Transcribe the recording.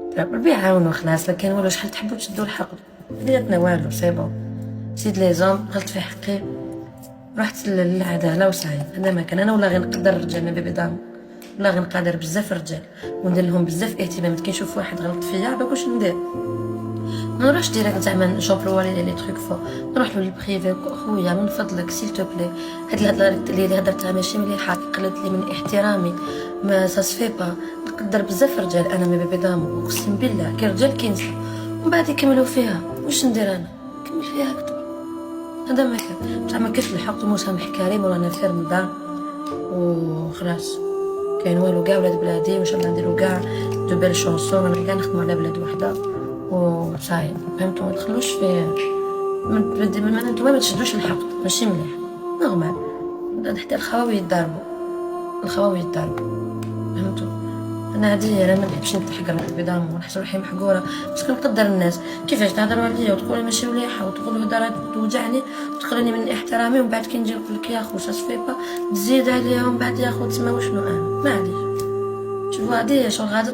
ربي يعاونو خلاص، لا كان والو شحال تحبوا تشدوا الحقد، بيناتنا والو سي بون. سيد لي زوم غلط في حقي، رحت للعداله وصاي. انا ما كان انا ولا غنقدر الرجال ما بيضام، ولا غنقدر بزاف الرجال وندير لهم بزاف اهتمام. كي نشوف واحد غلط فيا باش واش ندير؟ ما نروحش ديريكت زعما نجبروا لي تروك فو، نروح له للبريفي. خويا من فضلك سيل تو بلي، هاد الهضره اللي هضرتها ماشي مليحه، قلت لي من احترامي، ما ساسفي با. نقدر بزاف الرجال انا ما بيضامو، اقسم بالله كي رجال كينسى ومن بعد يكملوا فيها. واش ندير انا؟ نكمل فيها اكثر. هذا ما كان بصح ما كاش الحق مسامح كريم، ورانا في رمضان وخلاص. كاين والو كاع ولاد بلادي وان شاء الله نديرو كاع دو بيل شونسون، انا كاع نخدمو على بلاد وحده وصاي. فهمتوا؟ ما تدخلوش في نتوما ما تشدوش الحق، ماشي مليح نورمال. حتى الخواوي يتضاربوا، الخواوي يتضاربوا. فهمتوا؟ انا هادي انا ما نحبش نتحقر من بضام ونحس روحي محقوره، بس كنقدر الناس كيفاش تهضروا عليا وتقولي ماشي مليحه وتقولوا هضرات توجعني وتقرني من احترامي، ومن بعد كي نجي نقول لك يا خو ساسفي با تزيد عليها، ومن بعد يا خو تسمى وشنو انا معليش. شوفوا هادي شغل غادا